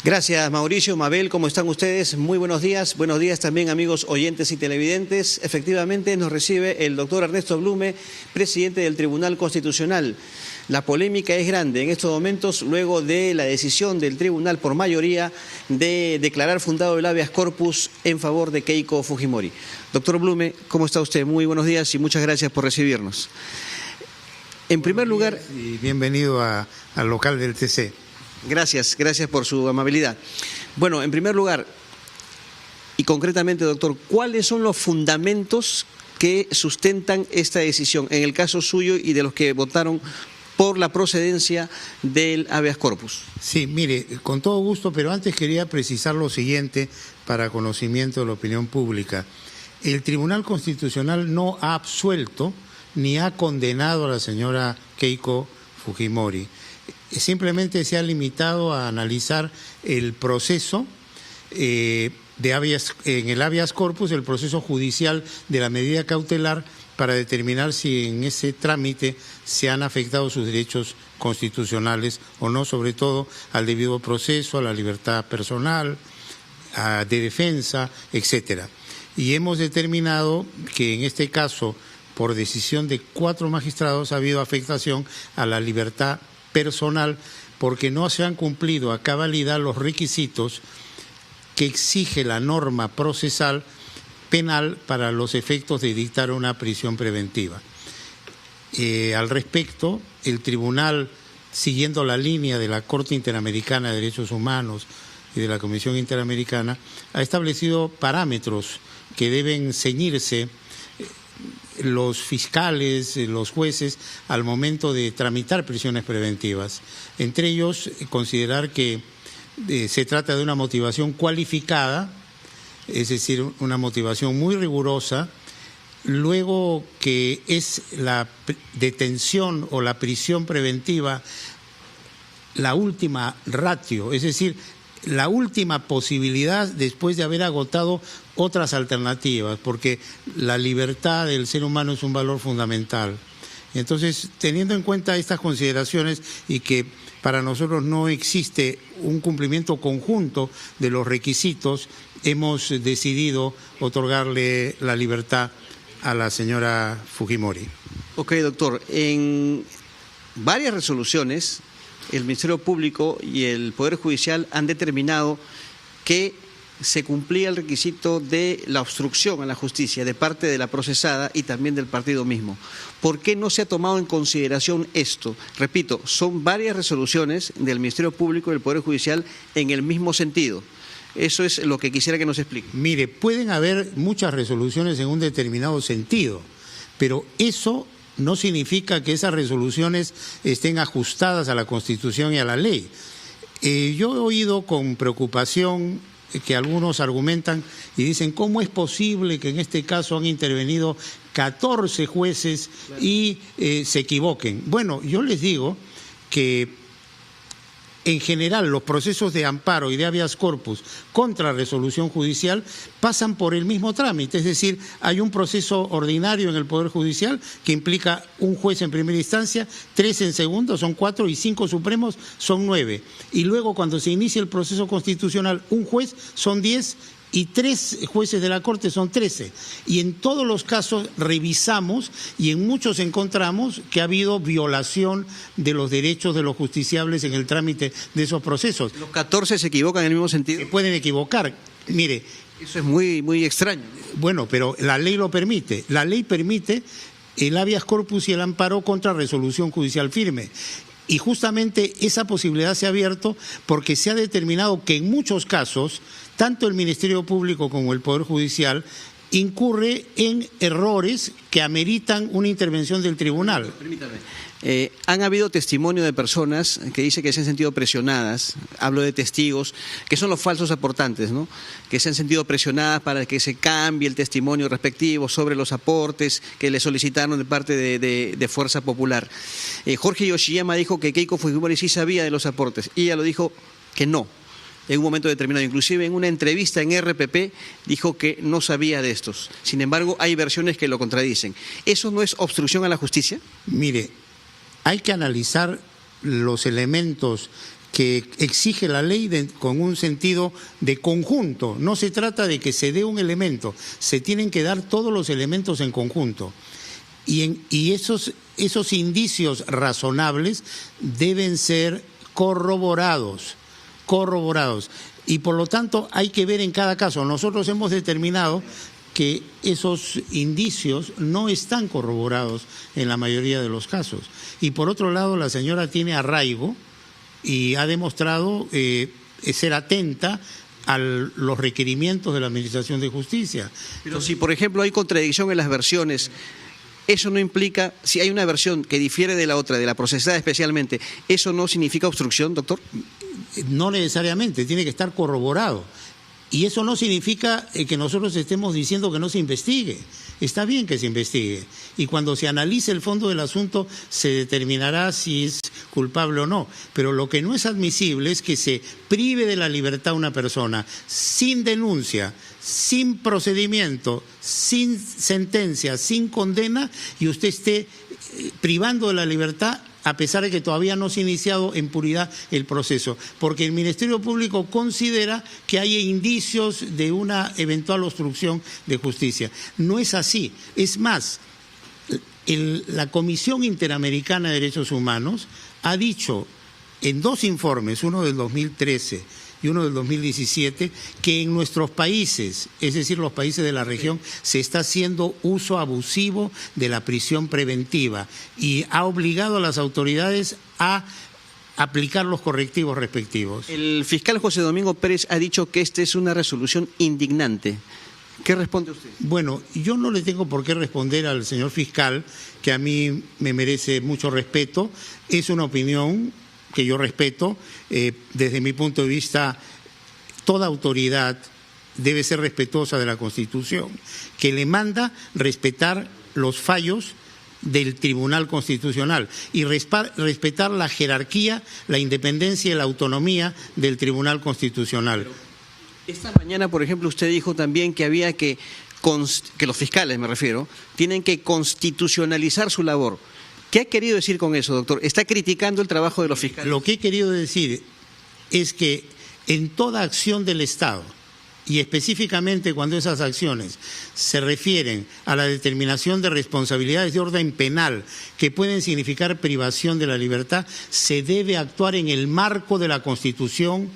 Gracias, Mauricio, Mabel, ¿cómo están ustedes? Muy buenos días también, amigos oyentes y televidentes. Efectivamente, nos recibe el doctor Ernesto Blume, presidente del Tribunal Constitucional. La polémica es grande en estos momentos, luego de la decisión del tribunal por mayoría de declarar fundado el habeas corpus en favor de Keiko Fujimori. Doctor Blume, ¿cómo está usted? Muy buenos días y muchas gracias por recibirnos. En primer lugar... Y bienvenido al local del TC. Gracias por su amabilidad. Bueno, en primer lugar, y concretamente, doctor, ¿cuáles son los fundamentos que sustentan esta decisión en el caso suyo y de los que votaron por la procedencia del habeas corpus? Sí, mire, con todo gusto, pero antes quería precisar lo siguiente para conocimiento de la opinión pública. El Tribunal Constitucional no ha absuelto ni ha condenado a la señora Keiko Fujimori. Simplemente se ha limitado a analizar el proceso en el habeas corpus, el proceso judicial de la medida cautelar, para determinar si en ese trámite se han afectado sus derechos constitucionales o no, sobre todo al debido proceso, a la libertad personal, de defensa, etcétera. Y hemos determinado que en este caso, por decisión de 4 magistrados, ha habido afectación a la libertad personal porque no se han cumplido a cabalidad los requisitos que exige la norma procesal penal para los efectos de dictar una prisión preventiva. Al respecto, el tribunal, siguiendo la línea de la Corte Interamericana de Derechos Humanos y de la Comisión Interamericana, ha establecido parámetros que deben ceñirse los fiscales, los jueces, al momento de tramitar prisiones preventivas. Entre ellos, considerar que se trata de una motivación cualificada, es decir, una motivación muy rigurosa, luego que es la detención o la prisión preventiva la última ratio, es decir, la última posibilidad después de haber agotado otras alternativas, porque la libertad del ser humano es un valor fundamental. Entonces, teniendo en cuenta estas consideraciones y que para nosotros no existe un cumplimiento conjunto de los requisitos, hemos decidido otorgarle la libertad a la señora Fujimori. Ok, doctor. En varias resoluciones, el Ministerio Público y el Poder Judicial han determinado que se cumplía el requisito de la obstrucción a la justicia de parte de la procesada y también del partido mismo. ¿Por qué no se ha tomado en consideración esto? Repito, son varias resoluciones del Ministerio Público y del Poder Judicial en el mismo sentido. Eso es lo que quisiera que nos explique. Mire, pueden haber muchas resoluciones en un determinado sentido, pero eso no significa que esas resoluciones estén ajustadas a la Constitución y a la ley. Yo he oído con preocupación que algunos argumentan y dicen, ¿cómo es posible que en este caso han intervenido 14 jueces y se equivoquen? Bueno, yo les digo que en general los procesos de amparo y de habeas corpus contra resolución judicial pasan por el mismo trámite, es decir, hay un proceso ordinario en el Poder Judicial que implica un juez en primera instancia, 3 en segunda, son 4 y 5 supremos son 9. Y luego cuando se inicia el proceso constitucional, un juez son 10 y 3 jueces de la Corte son 13. Y en todos los casos revisamos y en muchos encontramos que ha habido violación de los derechos de los justiciables en el trámite de esos procesos. ¿Los 14 se equivocan en el mismo sentido? Se pueden equivocar. Mire, eso es muy extraño. Bueno, pero la ley lo permite. La ley permite el habeas corpus y el amparo contra resolución judicial firme. Y justamente esa posibilidad se ha abierto porque se ha determinado que en muchos casos, tanto el Ministerio Público como el Poder Judicial incurre en errores que ameritan una intervención del tribunal. Permítame. Han habido testimonio de personas que dicen que se han sentido presionadas, hablo de testigos, que son los falsos aportantes, ¿no? Que se han sentido presionadas para que se cambie el testimonio respectivo sobre los aportes que le solicitaron de parte de Fuerza Popular. Jorge Yoshiyama dijo que Keiko Fujimori sí sabía de los aportes y ella lo dijo que no. En un momento determinado, inclusive en una entrevista en RPP dijo que no sabía de estos. Sin embargo, hay versiones que lo contradicen. ¿Eso no es obstrucción a la justicia? Mire, hay que analizar los elementos que exige la ley con un sentido de conjunto. No se trata de que se dé un elemento, se tienen que dar todos los elementos en conjunto. Y esos indicios razonables deben ser corroborados. Y por lo tanto hay que ver en cada caso. Nosotros hemos determinado que esos indicios no están corroborados en la mayoría de los casos. Y por otro lado, la señora tiene arraigo y ha demostrado ser atenta a los requerimientos de la Administración de Justicia. Pero si, por ejemplo, hay contradicción en las versiones, eso no implica, si hay una versión que difiere de la otra, de la procesada especialmente, ¿eso no significa obstrucción, doctor? No necesariamente, tiene que estar corroborado. Y eso no significa que nosotros estemos diciendo que no se investigue. Está bien que se investigue. Y cuando se analice el fondo del asunto se determinará si es culpable o no. Pero lo que no es admisible es que se prive de la libertad a una persona sin denuncia, sin procedimiento, sin sentencia, sin condena, y usted esté privando de la libertad a pesar de que todavía no se ha iniciado en puridad el proceso, porque el Ministerio Público considera que hay indicios de una eventual obstrucción de justicia. No es así. Es más, la Comisión Interamericana de Derechos Humanos ha dicho en 2 informes, uno del 2013 y uno del 2017, que en nuestros países, es decir, los países de la región, se está haciendo uso abusivo de la prisión preventiva y ha obligado a las autoridades a aplicar los correctivos respectivos. El fiscal José Domingo Pérez ha dicho que esta es una resolución indignante. ¿Qué responde usted? Bueno, yo no le tengo por qué responder al señor fiscal, que a mí me merece mucho respeto. Es una opinión que yo respeto. Desde mi punto de vista, toda autoridad debe ser respetuosa de la Constitución, que le manda respetar los fallos del Tribunal Constitucional y respetar la jerarquía, la independencia y la autonomía del Tribunal Constitucional. Esta mañana, por ejemplo, usted dijo también que había que los fiscales, me refiero, tienen que constitucionalizar su labor. ¿Qué ha querido decir con eso, doctor? ¿Está criticando el trabajo de los fiscales? Lo que he querido decir es que en toda acción del Estado, y específicamente cuando esas acciones se refieren a la determinación de responsabilidades de orden penal que pueden significar privación de la libertad, se debe actuar en el marco de la Constitución,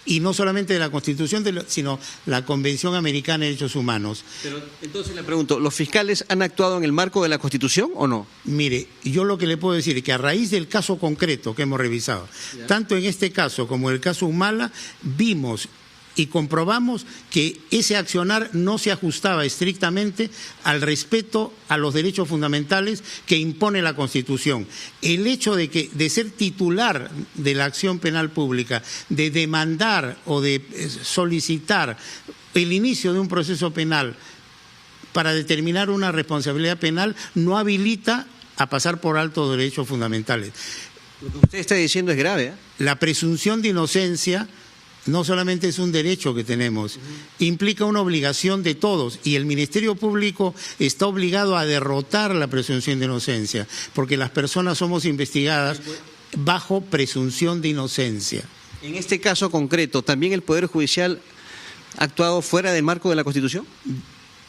y no solamente de la Constitución, sino la Convención Americana de Derechos Humanos. Pero entonces le pregunto, ¿los fiscales han actuado en el marco de la Constitución o no? Mire, yo lo que le puedo decir es que a raíz del caso concreto que hemos revisado, tanto en este caso como en el caso Humala, vimos y comprobamos que ese accionar no se ajustaba estrictamente al respeto a los derechos fundamentales que impone la Constitución. El hecho de ser titular de la acción penal pública, de demandar o de solicitar el inicio de un proceso penal para determinar una responsabilidad penal, no habilita a pasar por alto derechos fundamentales. Lo que usted está diciendo es grave, ¿eh? La presunción de inocencia no solamente es un derecho que tenemos, implica una obligación de todos, y el Ministerio Público está obligado a derrotar la presunción de inocencia, porque las personas somos investigadas bajo presunción de inocencia. En este caso concreto, ¿también el Poder Judicial ha actuado fuera del marco de la Constitución?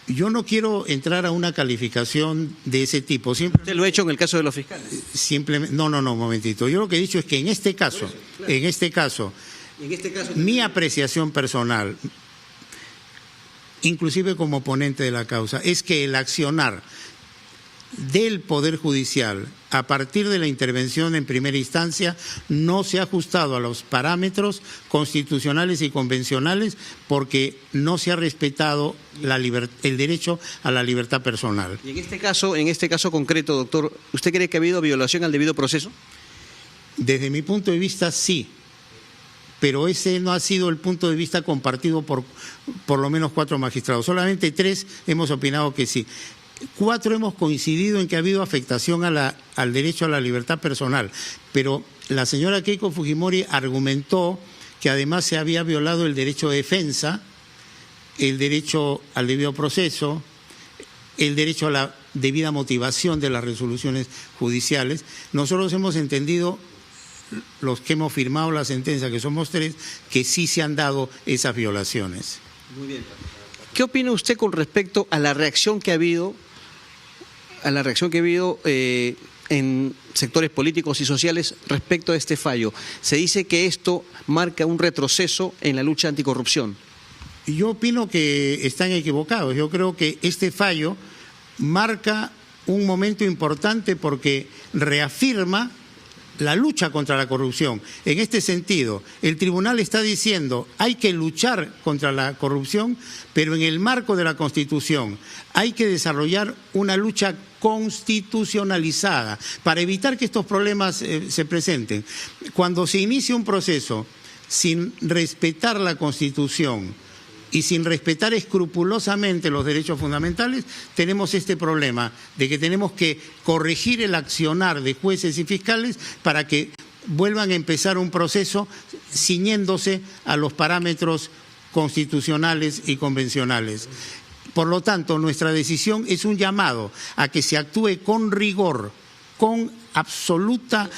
Yo no quiero entrar a una calificación de ese tipo. ¿Usted lo ha hecho en el caso de los fiscales? Simplemente, no, un momentito. Yo lo que he dicho es que en este caso, mi apreciación personal, inclusive como ponente de la causa, es que el accionar del Poder Judicial a partir de la intervención en primera instancia no se ha ajustado a los parámetros constitucionales y convencionales, porque no se ha respetado el derecho a la libertad personal. Y en este caso concreto, doctor, ¿usted cree que ha habido violación al debido proceso? Desde mi punto de vista, sí. Pero ese no ha sido el punto de vista compartido por lo menos 4 magistrados. Solamente 3 hemos opinado que sí. 4 hemos coincidido en que ha habido afectación al derecho a la libertad personal. Pero la señora Keiko Fujimori argumentó que además se había violado el derecho de defensa, el derecho al debido proceso, el derecho a la debida motivación de las resoluciones judiciales. Nosotros hemos entendido los que hemos firmado la sentencia, que somos 3, que sí se han dado esas violaciones. Muy bien. ¿Qué opina usted con respecto a la reacción que ha habido, en sectores políticos y sociales respecto a este fallo? Se dice que esto marca un retroceso en la lucha anticorrupción. Yo opino que están equivocados. Yo creo que este fallo marca un momento importante porque reafirma la lucha contra la corrupción. En este sentido, el tribunal está diciendo hay que luchar contra la corrupción, pero en el marco de la Constitución hay que desarrollar una lucha constitucionalizada para evitar que estos problemas se presenten. Cuando se inicia un proceso sin respetar la Constitución y sin respetar escrupulosamente los derechos fundamentales, tenemos este problema de que tenemos que corregir el accionar de jueces y fiscales para que vuelvan a empezar un proceso ciñéndose a los parámetros constitucionales y convencionales. Por lo tanto, nuestra decisión es un llamado a que se actúe con rigor, con absoluta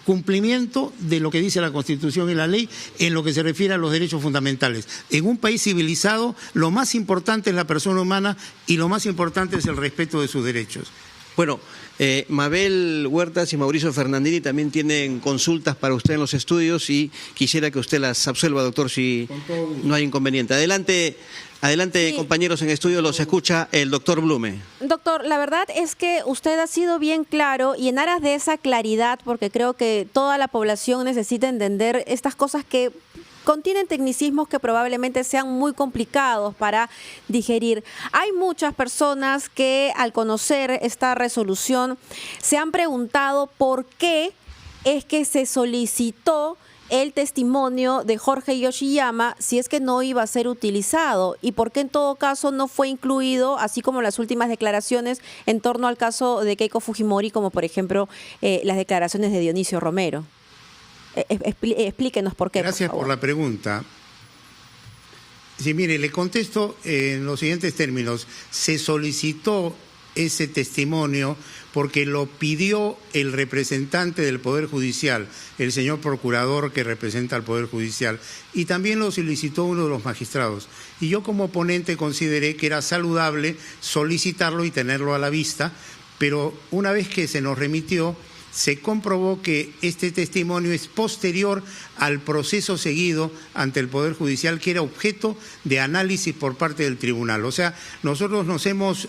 cumplimiento de lo que dice la Constitución y la ley en lo que se refiere a los derechos fundamentales. En un país civilizado, lo más importante es la persona humana y lo más importante es el respeto de sus derechos. Bueno, Mabel Huertas y Mauricio Fernandini también tienen consultas para usted en los estudios y quisiera que usted las absuelva, doctor, si no hay inconveniente. Adelante, sí. Compañeros en estudio, los escucha el doctor Blume. Doctor, la verdad es que usted ha sido bien claro y en aras de esa claridad, porque creo que toda la población necesita entender estas cosas que contienen tecnicismos que probablemente sean muy complicados para digerir. Hay muchas personas que al conocer esta resolución se han preguntado por qué es que se solicitó el testimonio de Jorge Yoshiyama si es que no iba a ser utilizado y por qué en todo caso no fue incluido, así como las últimas declaraciones en torno al caso de Keiko Fujimori, como por ejemplo las declaraciones de Dionisio Romero. Explíquenos por qué. Gracias por la pregunta. Sí, mire, le contesto en los siguientes términos. Se solicitó ese testimonio porque lo pidió el representante del Poder Judicial, el señor procurador que representa al Poder Judicial, y también lo solicitó uno de los magistrados. Y yo como ponente consideré que era saludable solicitarlo y tenerlo a la vista, pero una vez que se nos remitió, se comprobó que este testimonio es posterior al proceso seguido ante el Poder Judicial, que era objeto de análisis por parte del tribunal. O sea, nosotros nos hemos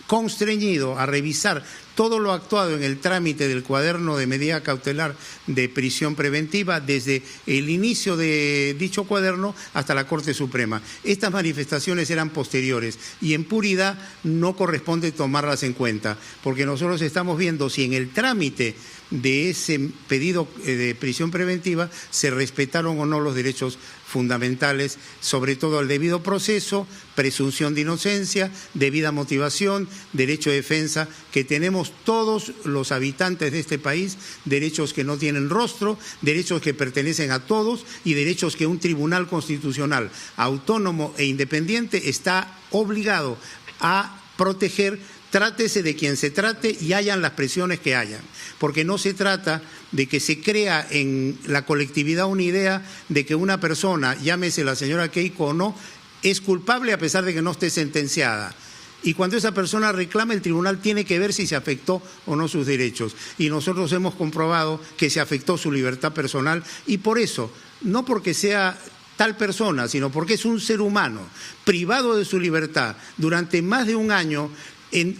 constreñido a revisar todo lo actuado en el trámite del cuaderno de medida cautelar de prisión preventiva desde el inicio de dicho cuaderno hasta la Corte Suprema. Estas manifestaciones eran posteriores y en puridad no corresponde tomarlas en cuenta, porque nosotros estamos viendo si en el trámite de ese pedido de prisión preventiva se respetaron o no los derechos fundamentales, sobre todo el debido proceso, presunción de inocencia, debida motivación, derecho de defensa, que tenemos todos los habitantes de este país, derechos que no tienen rostro, derechos que pertenecen a todos y derechos que un tribunal constitucional autónomo e independiente está obligado a proteger, trátese de quien se trate y hayan las presiones que hayan, porque no se trata de que se crea en la colectividad una idea de que una persona, llámese la señora Keiko o no, es culpable a pesar de que no esté sentenciada. Y cuando esa persona reclama, el tribunal tiene que ver si se afectó o no sus derechos. Y nosotros hemos comprobado que se afectó su libertad personal y por eso, no porque sea tal persona, sino porque es un ser humano privado de su libertad durante más de un año,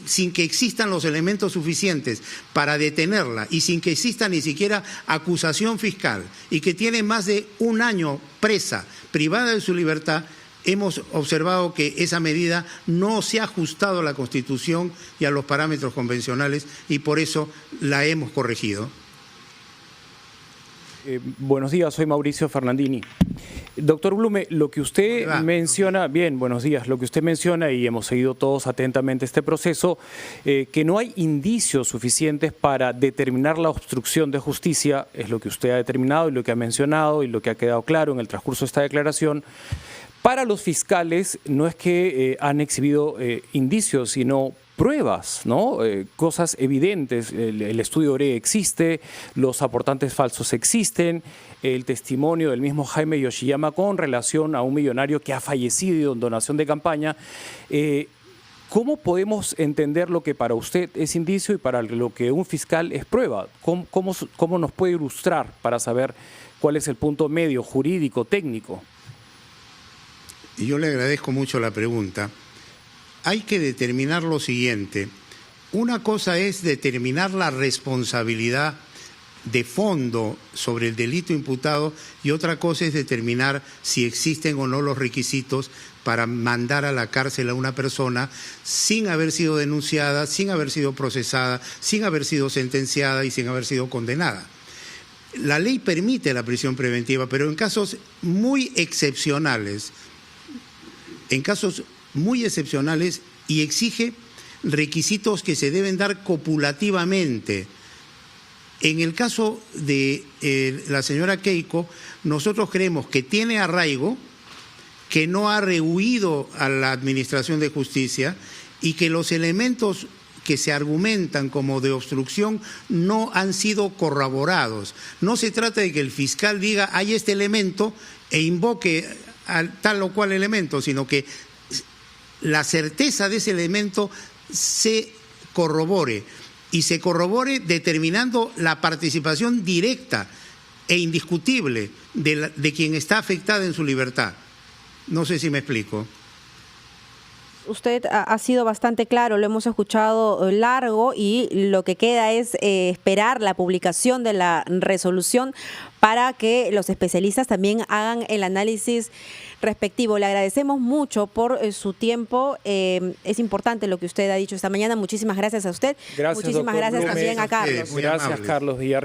sin que existan los elementos suficientes para detenerla y sin que exista ni siquiera acusación fiscal y que tiene más de un año presa, privada de su libertad, hemos observado que esa medida no se ha ajustado a la Constitución y a los parámetros convencionales y por eso la hemos corregido. Buenos días, soy Mauricio Fernandini. Doctor Blume, lo que usted menciona, bien, buenos días, lo que usted menciona y hemos seguido todos atentamente este proceso, que no hay indicios suficientes para determinar la obstrucción de justicia, es lo que usted ha determinado y lo que ha mencionado y lo que ha quedado claro en el transcurso de esta declaración. Para los fiscales no es que han exhibido indicios, sino pruebas, ¿no? Cosas evidentes. El estudio ORE existe, los aportantes falsos existen, el testimonio del mismo Jaime Yoshiyama con relación a un millonario que ha fallecido en donación de campaña. ¿Cómo podemos entender lo que para usted es indicio y para lo que un fiscal es prueba? ¿Cómo nos puede ilustrar para saber cuál es el punto medio jurídico, técnico? Y yo le agradezco mucho la pregunta. Hay que determinar lo siguiente. Una cosa es determinar la responsabilidad de fondo sobre el delito imputado y otra cosa es determinar si existen o no los requisitos para mandar a la cárcel a una persona sin haber sido denunciada, sin haber sido procesada, sin haber sido sentenciada y sin haber sido condenada. La ley permite la prisión preventiva, pero en casos muy excepcionales, y exige requisitos que se deben dar copulativamente. En el caso de la señora Keiko, nosotros creemos que tiene arraigo, que no ha rehuido a la Administración de Justicia y que los elementos que se argumentan como de obstrucción no han sido corroborados. No se trata de que el fiscal diga hay este elemento e invoque a tal o cual elemento, sino que la certeza de ese elemento se corrobore y se corrobore determinando la participación directa e indiscutible de quien está afectada en su libertad. No sé si me explico. Usted ha sido bastante claro, lo hemos escuchado largo y lo que queda es esperar la publicación de la resolución para que los especialistas también hagan el análisis respectivo. Le agradecemos mucho por su tiempo. Es importante lo que usted ha dicho esta mañana. Muchísimas gracias a usted. Gracias, muchísimas gracias Blume. también a Carlos. Gracias, Carlos Villarreal.